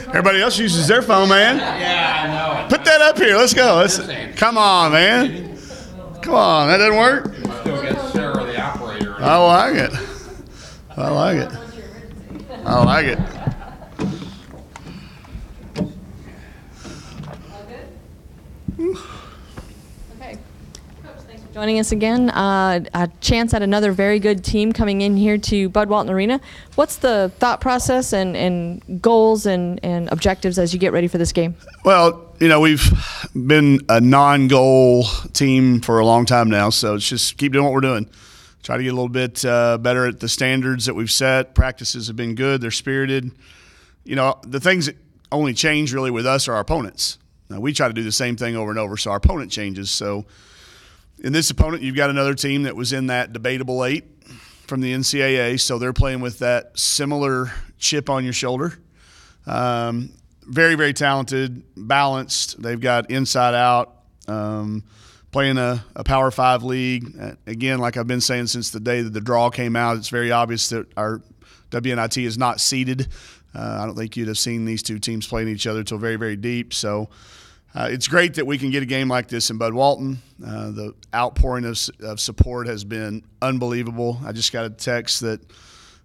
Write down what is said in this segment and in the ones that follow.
Everybody else uses their phone, man. Yeah, I know. Put that up here. Let's go. Come on, man. Come on. That doesn't work? Still get Sarah, the operator. I like it. I like it. I like it. Okay. Coach, thanks for joining us again. A chance at another very good team coming in here to Bud Walton Arena. What's the thought process and goals and objectives as you get ready for this game? Well, we've been a non-goal team for a long time now, so it's just keep doing what we're doing. Try to get a little bit better at the standards that we've set. Practices have been good. They're spirited. The things that only change really with us are our opponents. Now, we try to do the same thing over and over, so our opponent changes. So in this opponent, you've got another team that was in that debatable 8 from the NCAA, so they're playing with that similar chip on your shoulder. Very, very talented, balanced. They've got inside out, playing a Power 5 league. Again, like I've been saying since the day that the draw came out, it's very obvious that our WNIT is not seeded. I don't think you'd have seen these two teams playing each other until very, very deep. So it's great that we can get a game like this in Bud Walton. The outpouring of support has been unbelievable. I just got a text that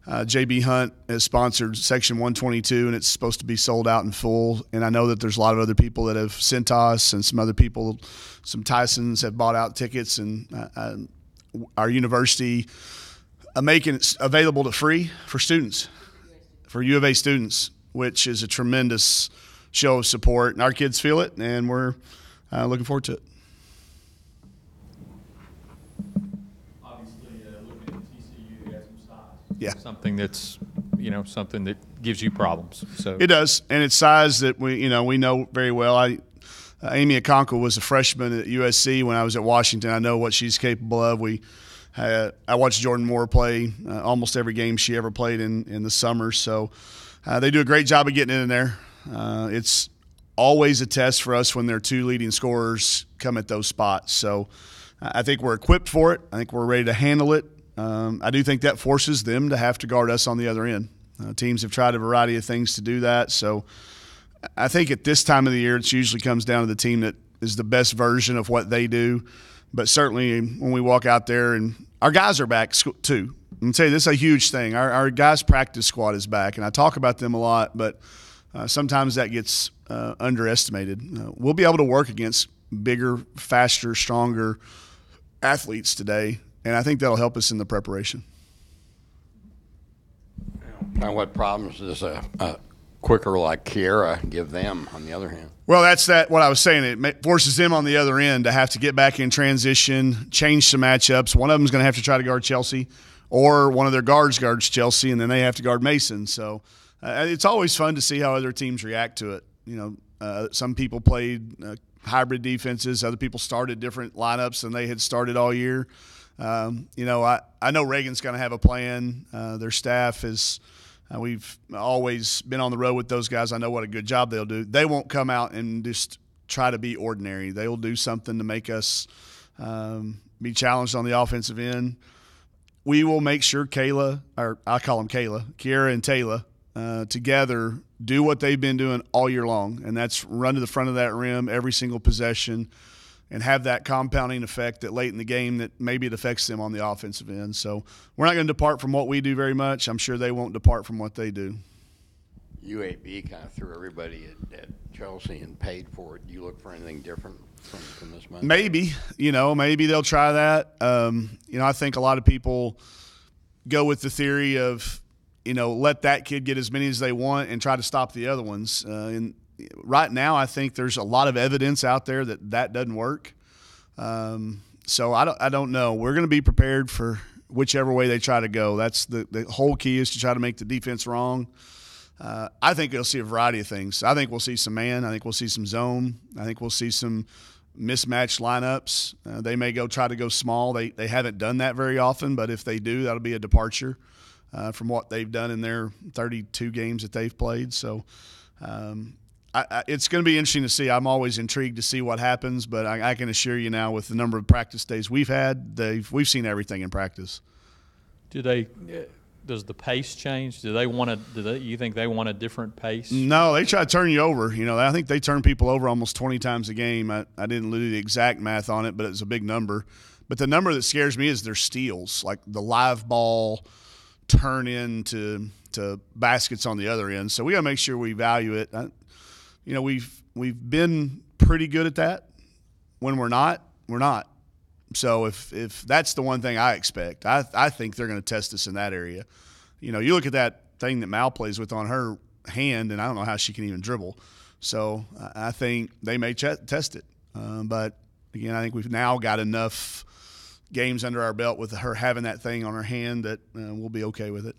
JB Hunt has sponsored Section 122, and it's supposed to be sold out in full. And I know that there's a lot of other people that have sent us, and some other people, some Tysons have bought out tickets, and our university making it available to free for students, for U of A students, which is a tremendous show of support. And our kids feel it, and we're looking forward to it. Yeah. Something that's, something that gives you problems. So it does, and it's size that we know very well. Amy Okonkwo was a freshman at USC when I was at Washington. I know what she's capable of. I watched Jordan Moore play almost every game she ever played in the summer. So they do a great job of getting in there. It's always a test for us when their 2 leading scorers come at those spots. So I think we're equipped for it. I think we're ready to handle it. I do think that forces them to have to guard us on the other end. Teams have tried a variety of things to do that. So I think at this time of the year, it usually comes down to the team that is the best version of what they do. But certainly when we walk out there, and our guys are back too. I'm going to tell you, this is a huge thing. Our guys' practice squad is back, and I talk about them a lot, but sometimes that gets underestimated. We'll be able to work against bigger, faster, stronger athletes today, and I think that'll help us in the preparation. Now, what problems does a quicker like Kiera give them on the other hand? Well, that's what I was saying. It forces them on the other end to have to get back in transition, change some matchups. One of them is going to have to try to guard Chelsea, or one of their guards Chelsea, and then they have to guard Mason. So it's always fun to see how other teams react to it. Some people played hybrid defenses. Other people started different lineups than they had started all year. I know Reagan's going to have a plan. Their staff is we've always been on the road with those guys. I know what a good job they'll do. They won't come out and just try to be ordinary. They'll do something to make us be challenged on the offensive end. We will make sure Kiera and Taylor together do what they've been doing all year long, and that's run to the front of that rim every single possession and have that compounding effect that late in the game that maybe it affects them on the offensive end. So we're not going to depart from what we do very much. I'm sure they won't depart from what they do. UAB kind of threw everybody at Chelsea and paid for it. Do you look for anything different from this month? Maybe. Maybe they'll try that. I think a lot of people go with the theory of, let that kid get as many as they want and try to stop the other ones. And right now, I think there's a lot of evidence out there that doesn't work. So I don't know. We're going to be prepared for whichever way they try to go. That's the whole key, is to try to make the defense wrong. I think you'll see a variety of things. I think we'll see some man. I think we'll see some zone. I think we'll see some mismatched lineups. They may try to go small. They haven't done that very often, but if they do, that'll be a departure from what they've done in their 32 games that they've played. So it's going to be interesting to see. I'm always intrigued to see what happens, but I can assure you now, with the number of practice days we've had, we've seen everything in practice. Do they does the pace change? Do they want to? You think they want a different pace? No, they try to turn you over. I think they turn people over almost 20 times a game. I didn't do the exact math on it, but it's a big number. But the number that scares me is their steals, like the live ball turn into baskets on the other end. So we got to make sure we value it. We've been pretty good at that. When we're not, we're not. So if that's the one thing I expect, I think they're going to test us in that area. You look at that thing that Mal plays with on her hand, and I don't know how she can even dribble. So I think they may test it. But, again, I think we've now got enough games under our belt with her having that thing on her hand that we'll be okay with it.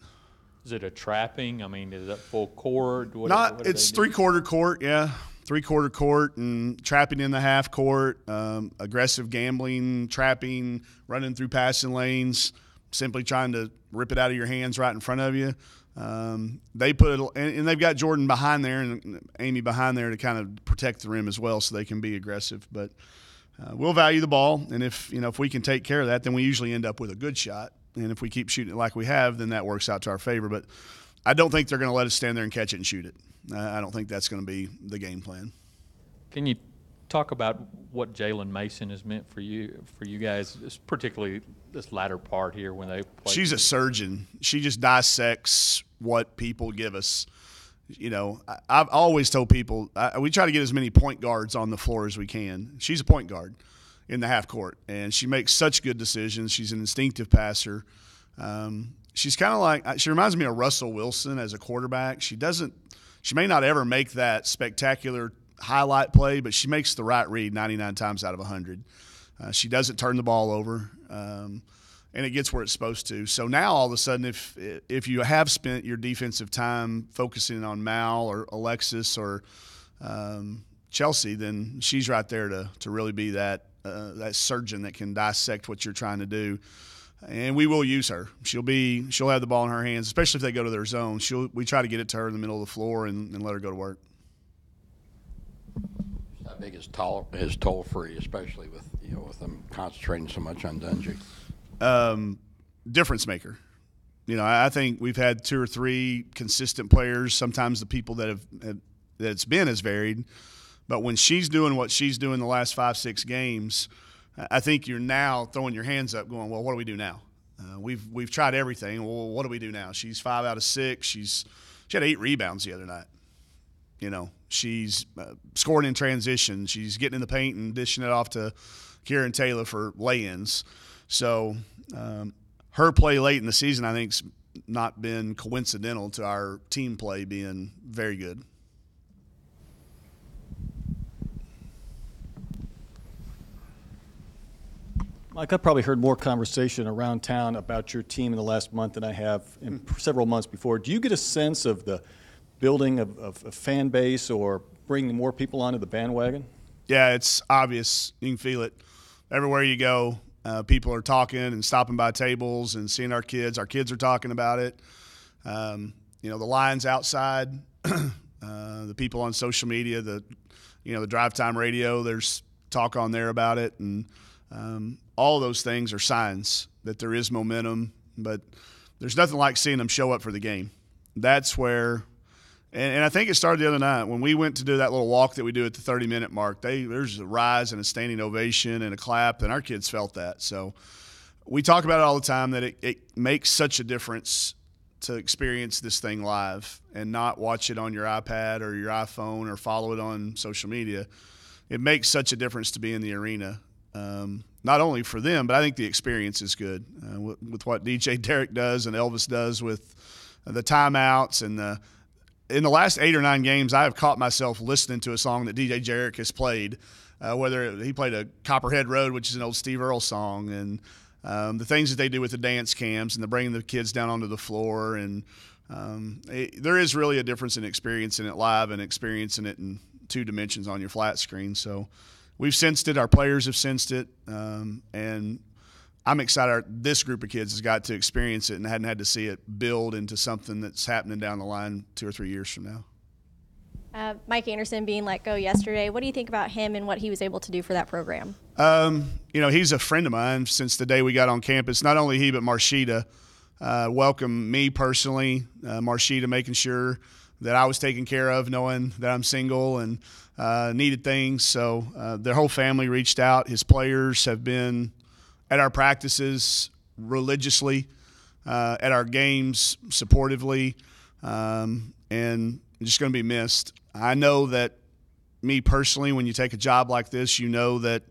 Is it a trapping? I mean, is that full court? It's three-quarter court, yeah. Three-quarter court and trapping in the half court, aggressive gambling, trapping, running through passing lanes, simply trying to rip it out of your hands right in front of you. They put it, and they've got Jordan behind there and Amy behind there to kind of protect the rim as well, so they can be aggressive. But we'll value the ball, and if we can take care of that, then we usually end up with a good shot. And if we keep shooting it like we have, then that works out to our favor. But I don't think they're going to let us stand there and catch it and shoot it. I don't think that's going to be the game plan. Can you talk about what Jalen Mason has meant for you guys, particularly this latter part here when they play? She's a surgeon. She just dissects what people give us. I've always told people we try to get as many point guards on the floor as we can. She's a point guard in the half court, and she makes such good decisions. She's an instinctive passer. She's kind of like – she reminds me of Russell Wilson as a quarterback. She may not ever make that spectacular highlight play, but she makes the right read 99 times out of 100. She doesn't turn the ball over, and it gets where it's supposed to. So now all of a sudden if you have spent your defensive time focusing on Mal or Alexis or Chelsea, then she's right there to really be that surgeon that can dissect what you're trying to do. And we will use her. She'll have the ball in her hands, especially if they go to their zone. We try to get it to her in the middle of the floor and let her go to work. How big is toll free, especially with them concentrating so much on Dungy? Difference maker. I think we've had 2 or 3 consistent players. Sometimes the people that it's been has varied, but when she's doing what she's doing the last 5-6 games, I think you're now throwing your hands up going, well, what do we do now? We've tried everything. Well, what do we do now? She's 5 out of 6. She had 8 rebounds the other night. She's scoring in transition. She's getting in the paint and dishing it off to Kieran Taylor for lay-ins. So her play late in the season, I think, has not been coincidental to our team play being very good. Mike, I've probably heard more conversation around town about your team in the last month than I have in several months before. Do you get a sense of the building of a fan base or bringing more people onto the bandwagon? Yeah, it's obvious. You can feel it. Everywhere you go, people are talking and stopping by tables and seeing our kids. Our kids are talking about it. The lines outside, the people on social media, the drive time radio, there's talk on there about it. And all of those things are signs that there is momentum, but there's nothing like seeing them show up for the game. That's where and I think it started the other night when we went to do that little walk that we do at the 30-minute mark. There's a rise and a standing ovation and a clap, and our kids felt that. So we talk about it all the time that it makes such a difference to experience this thing live and not watch it on your iPad or your iPhone or follow it on social media. It makes such a difference to be in the arena. Not only for them, but I think the experience is good with what DJ Derek does and Elvis does with the timeouts. And in the last 8 or 9 games, I have caught myself listening to a song that DJ Derek has played, whether he played a Copperhead Road, which is an old Steve Earle song, and the things that they do with the dance cams and the bringing the kids down onto the floor. And there is really a difference in experiencing it live and experiencing it in 2 dimensions on your flat screen. So we've sensed it. Our players have sensed it. And I'm excited this group of kids has got to experience it and hadn't had to see it build into something that's happening down the line 2 or 3 years from now. Mike Anderson being let go yesterday, what do you think about him and what he was able to do for that program? He's a friend of mine since the day we got on campus. Not only he, but Marshita, welcome me personally, Marshita making sure that I was taken care of, knowing that I'm single and needed things. So their whole family reached out. His players have been at our practices religiously, at our games supportively, and just going to be missed. I know that me personally, when you take a job like this, you know that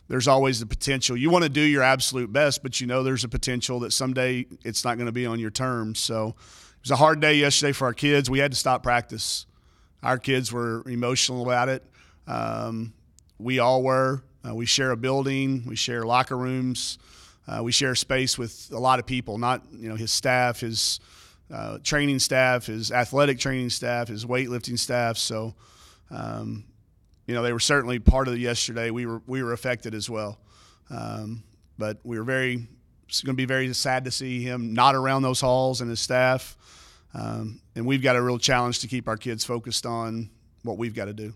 there's always the potential. You want to do your absolute best, but you know there's a potential that someday it's not going to be on your terms. So it was a hard day yesterday for our kids. We had to stop practice. Our kids were emotional about it. We all were. We share a building. We share locker rooms. We share space with a lot of people, not his staff, his training staff, his athletic training staff, his weightlifting staff. So, they were certainly part of it yesterday. We were affected as well. But it's going to be very sad to see him not around those halls and his staff. And we've got a real challenge to keep our kids focused on what we've got to do.